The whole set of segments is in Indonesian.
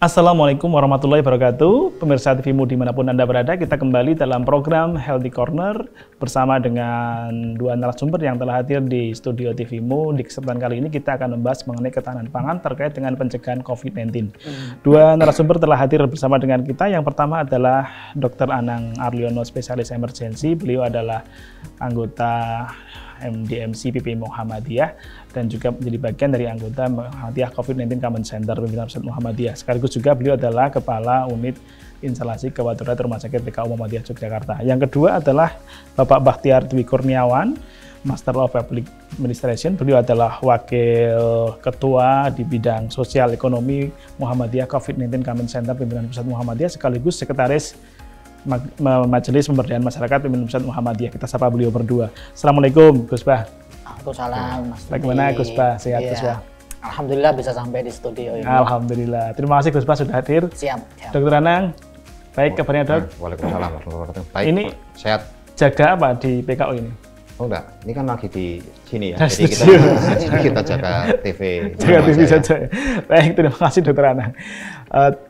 Assalamualaikum warahmatullahi wabarakatuh. Pemirsa TVmu dimanapun Anda berada, kita kembali dalam program Healthy Corner bersama dengan dua narasumber yang telah hadir di studio TVmu. Di kesempatan kali ini kita akan membahas mengenai ketahanan pangan terkait dengan pencegahan COVID-19. Dua narasumber telah hadir bersama dengan kita. Yang pertama adalah Dr. Anang Arliono, spesialis emergensi. Beliau adalah anggota MDMC PP Muhammadiyah dan juga menjadi bagian dari anggota Muhammadiyah COVID-19 Command Center Pimpinan Pusat Muhammadiyah. Sekaligus juga beliau adalah Kepala Unit Instalasi Gawat Darurat Rumah Sakit PKU Muhammadiyah Yogyakarta. Yang kedua adalah Bapak Bakhtiar Dwi Kurniawan, Master of Public Administration. Beliau adalah Wakil Ketua di bidang Sosial Ekonomi Muhammadiyah COVID-19 Command Center Pimpinan Pusat Muhammadiyah, sekaligus Sekretaris Majelis Pemberdayaan Masyarakat Pimpinan Pusat Muhammadiyah. Kita sapa beliau berdua. Assalamualaikum Gus Bah. Waalaikumsalam Mas. Bagaimana Gus Bah? Sehat Gus Bah? Alhamdulillah bisa sampai di studio ini. Alhamdulillah. Terima kasih Gus Bah sudah hadir. Siap. Dokter Anang, baik kabarnya dok? Waalaikumsalam warahmatullahi wabarakatuh. Baik, ini sehat. Jaga apa di PKU ini? Oh enggak, ini kan lagi di sini ya. Jadi kita jaga TV. Jaga TV saja. Baik, terima kasih Dokter Anang.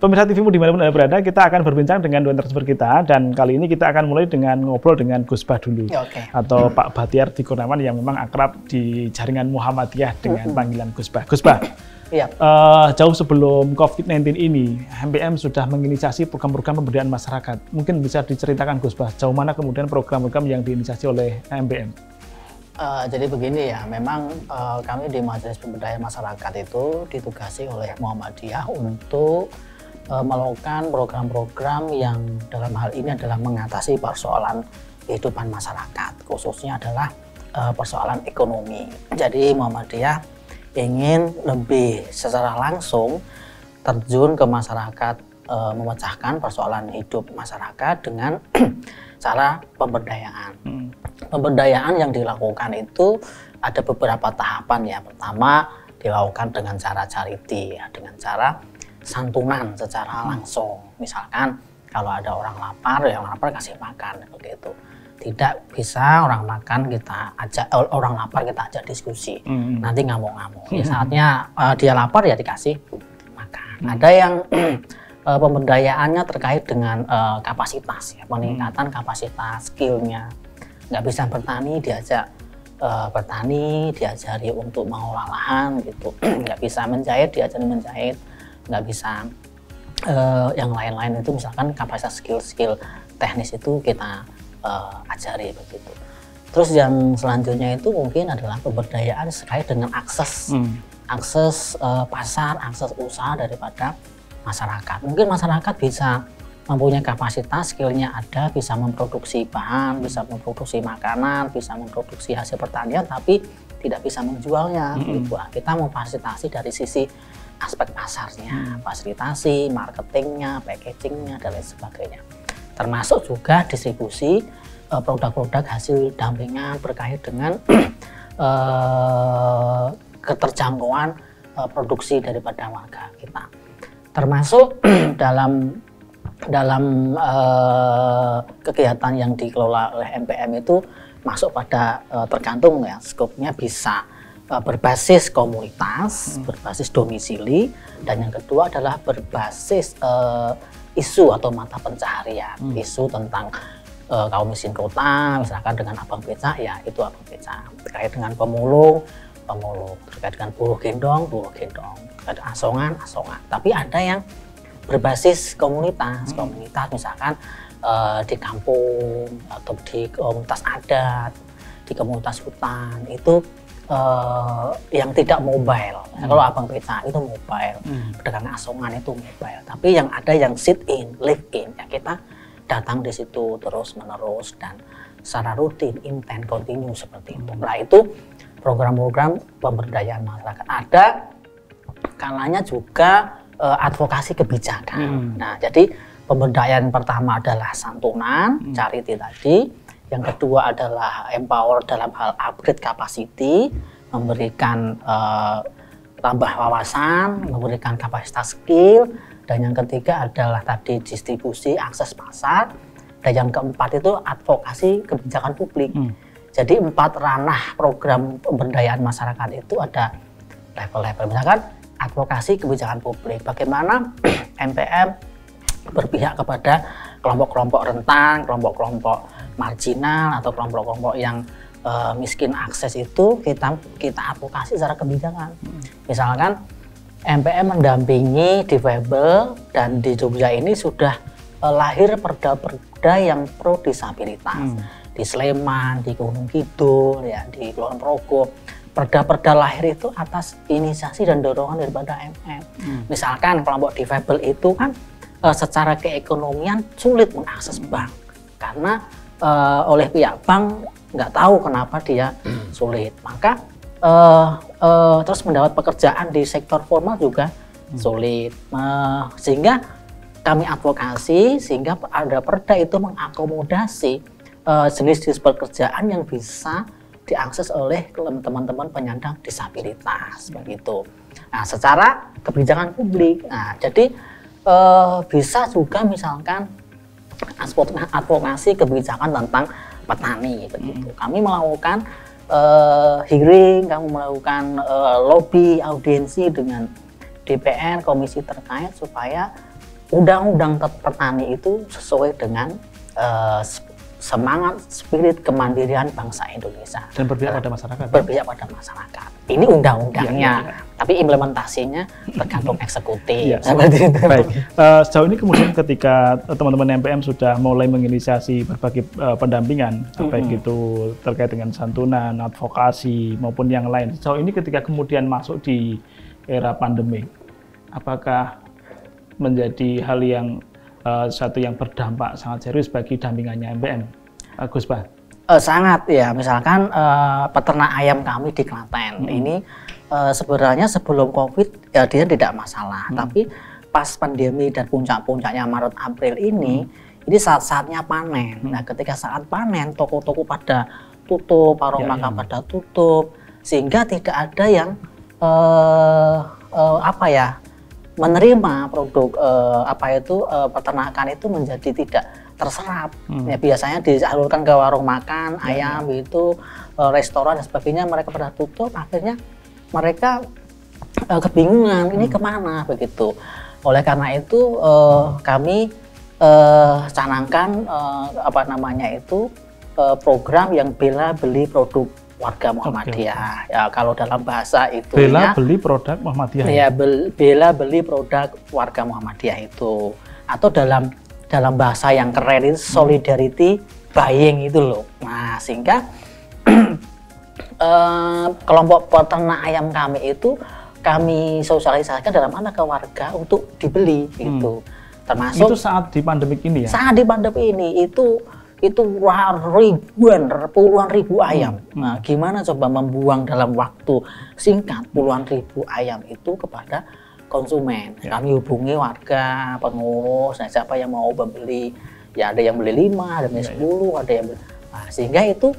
Pemirsa TVmu dimanapun Anda berada, kita akan berbincang dengan dua narasumber kita, dan kali ini kita akan mulai dengan ngobrol dengan Gus Bah dulu, atau Pak Bakhtiar Dwi Kurniawan yang memang akrab di jaringan Muhammadiyah dengan panggilan Gus Bah. Gus Bah, jauh sebelum COVID-19 ini, MPM sudah menginisiasi program-program pemberdayaan masyarakat. Mungkin bisa diceritakan Gus Bah, jauh mana kemudian program-program yang diinisiasi oleh MPM? Jadi begini ya, memang kami di Majelis Pemberdayaan Masyarakat itu ditugasi oleh Muhammadiyah untuk melakukan program-program yang dalam hal ini adalah mengatasi persoalan kehidupan masyarakat, khususnya adalah persoalan ekonomi. Jadi Muhammadiyah ingin lebih secara langsung terjun ke masyarakat, memecahkan persoalan hidup masyarakat dengan cara pemberdayaan. Pemberdayaan yang dilakukan itu ada beberapa tahapan ya. Pertama dilakukan dengan cara charity ya, dengan cara santunan secara langsung. Misalkan kalau ada orang lapar, yang lapar kasih makan seperti itu. Tidak bisa orang makan kita ajak, orang lapar kita ajak diskusi. Nanti ngamuk-ngamuk. Ya, saatnya dia lapar ya dikasih makan. Ada yang pemberdayaannya terkait dengan kapasitas ya, peningkatan kapasitas, skillnya. Nggak bisa bertani diajak bertani, diajari untuk mengolah lahan gitu. Nggak bisa menjahit diajari menjahit. Nggak bisa yang lain-lain itu, misalkan kapasitas skill teknis itu kita ajari begitu. Terus yang selanjutnya itu mungkin adalah pemberdayaan terkait dengan akses pasar, akses usaha daripada masyarakat. Mungkin masyarakat bisa mempunyai kapasitas, skillnya ada, bisa memproduksi bahan, bisa memproduksi makanan, bisa memproduksi hasil pertanian, tapi tidak bisa menjualnya. Gitu. Kita memfasilitasi dari sisi aspek pasarnya, fasilitasi, marketingnya, packagingnya, dan lain sebagainya. Termasuk juga distribusi produk-produk hasil dampingan berkait dengan keterjangkauan produksi daripada warga kita. Termasuk dalam kegiatan yang dikelola oleh MPM itu masuk pada tergantung ya, skopnya bisa berbasis komunitas, berbasis domisili, dan yang kedua adalah berbasis isu atau mata pencaharian, isu tentang kaum miskin kota, misalkan dengan abang beca, ya itu abang beca, terkait dengan pemulung, terkait dengan buruh gendong, terkait dengan asongan. Tapi ada yang berbasis komunitas, misalkan di kampung atau di komunitas adat, di komunitas hutan, itu yang tidak mobile. Kalau abang beca itu mobile, pedagang asongan itu mobile. Tapi yang ada yang sit in, live in, ya kita datang di situ terus menerus dan secara rutin, intens, kontinu seperti itu. Nah itu program-program pemberdayaan masyarakat. Ada kalanya juga advokasi kebijakan. Nah, jadi pemberdayaan pertama adalah santunan, charity tadi. Yang kedua adalah empower dalam hal upgrade capacity, memberikan tambah wawasan, memberikan kapasitas skill. Dan yang ketiga adalah tadi distribusi akses pasar. Dan yang keempat itu advokasi kebijakan publik. Jadi 4 ranah program pemberdayaan masyarakat itu ada level-level. Misalkan advokasi kebijakan publik. Bagaimana MPM berpihak kepada kelompok-kelompok rentan, kelompok-kelompok marginal atau kelompok-kelompok yang miskin akses itu kita advokasi secara kebijakan. Misalkan MPM mendampingi difabel dan di Jogja ini sudah lahir perda-perda yang pro disabilitas. Di Sleman, di Gunung Kidul, ya, di Kulon Progo. Perda-perda lahir itu atas inisiasi dan dorongan daripada MM. Misalkan kelompok difabel itu kan secara keekonomian sulit mengakses bank karena oleh pihak bank nggak tahu kenapa dia sulit. Maka terus mendapat pekerjaan di sektor formal juga sulit. Sehingga kami advokasi sehingga ada perda itu mengakomodasi jenis-jenis pekerjaan yang bisa diakses oleh teman-teman penyandang disabilitas begitu. Nah, secara kebijakan publik. Nah, jadi bisa juga misalkan advokasi kebijakan tentang petani begitu. Kami melakukan hearing, kami melakukan lobby, audiensi dengan DPR, komisi terkait supaya undang-undang petani itu sesuai dengan semangat spirit kemandirian bangsa Indonesia Dan berpihak pada masyarakat. Berpihak pada masyarakat. Ini undang-undangnya, tapi implementasinya tergantung eksekutif. Seperti itu. Baik. Sejauh ini kemudian ketika teman-teman MPM sudah mulai menginisiasi berbagai pendampingan, baik itu terkait dengan santunan, advokasi maupun yang lain. Sejauh ini ketika kemudian masuk di era pandemi, apakah menjadi hal yang satu yang berdampak sangat serius bagi dampingannya MPM, Gus Bah? Sangat ya, misalkan peternak ayam kami di Klaten ini sebenarnya sebelum COVID ya dia tidak masalah, tapi pas pandemi dan puncak-puncaknya Maret April ini saat-saatnya panen. Nah, ketika saat panen toko-toko pada tutup, warung makan pada tutup, sehingga tidak ada yang menerima produk peternakan itu menjadi tidak terserap. Ya, biasanya disalurkan ke warung makan, ayam itu, restoran dan sebagainya, mereka pada tutup, akhirnya mereka kebingungan ini kemana begitu. Oleh karena itu kami canangkan program yang bela beli produk warga Muhammadiyah. Ya, kalau dalam bahasa itu bela beli produk Muhammadiyah. Ya, bela beli produk warga Muhammadiyah itu, atau dalam bahasa yang keren itu solidarity buying itu loh. Nah, sehingga kelompok peternak ayam kami itu kami sosialisasikan dalam mana ke warga untuk dibeli gitu. Termasuk itu saat di pandemik ini ya. Saat di pandemi ini itu puluhan ribu ayam. Nah, gimana coba membuang dalam waktu singkat puluhan ribu ayam itu kepada konsumen. Kami hubungi warga, pengurus, nah, siapa yang mau membeli. Ya, ada yang beli 5, ada yang beli 10, ada yang beli. Nah, sehingga itu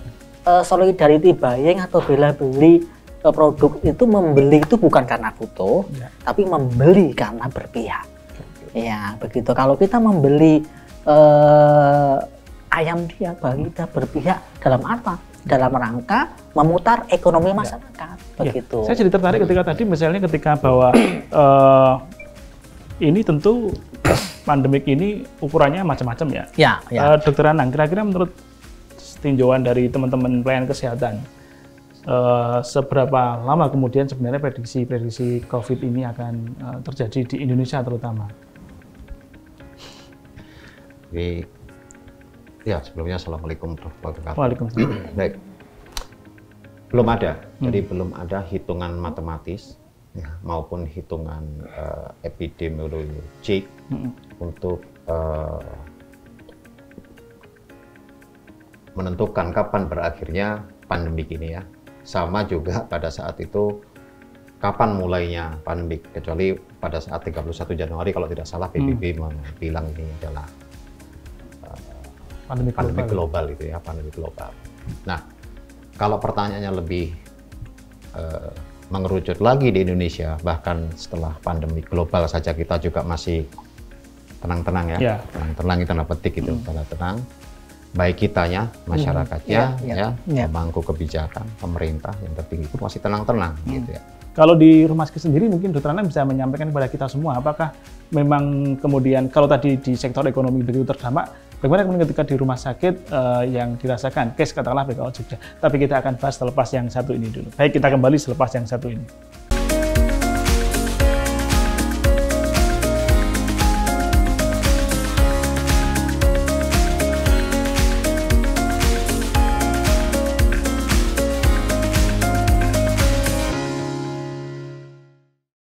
solidarity buying atau bela beli produk itu, membeli itu bukan karena butuh, tapi membeli karena berpihak. Ya, begitu. Kalau kita membeli ayam dia, kita berpihak dalam apa? Dalam rangka memutar ekonomi masyarakat, begitu. Saya jadi tertarik ketika tadi misalnya ketika bahwa ini tentu pandemik ini ukurannya macam-macam ya. Dokter Anang, kira-kira menurut tinjauan dari teman-teman pelayanan kesehatan, seberapa lama kemudian sebenarnya prediksi COVID ini akan terjadi di Indonesia terutama? Ya, sebelumnya Assalamualaikum warahmatullahi wabarakatuh. Waalaikumsalam. Baik. Belum ada, jadi belum ada hitungan matematis ya, maupun hitungan epidemiologik untuk menentukan kapan berakhirnya pandemi ini ya. Sama juga pada saat itu kapan mulainya pandemi, kecuali pada saat 31 Januari kalau tidak salah PBB bilang ini adalah pandemi global itu ya, pandemi global. Nah, kalau pertanyaannya lebih mengerucut lagi di Indonesia, bahkan setelah pandemi global saja kita juga masih tenang-tenang ya, tenang-tenang itu tanda petik itu, tenang-tenang. Baik kitanya, masyarakatnya, pemangku kebijakan, pemerintah yang tertinggi itu masih tenang-tenang gitu ya. Kalau di rumah sakit sendiri mungkin Dr. Ana bisa menyampaikan kepada kita semua, apakah memang kemudian kalau tadi di sektor ekonomi begitu terdampak, bagaimana kemudian ketika di rumah sakit yang dirasakan, case katakanlah PKO Jogja. Tapi kita akan bahas selepas yang satu ini dulu. Baik, kita kembali selepas yang satu ini.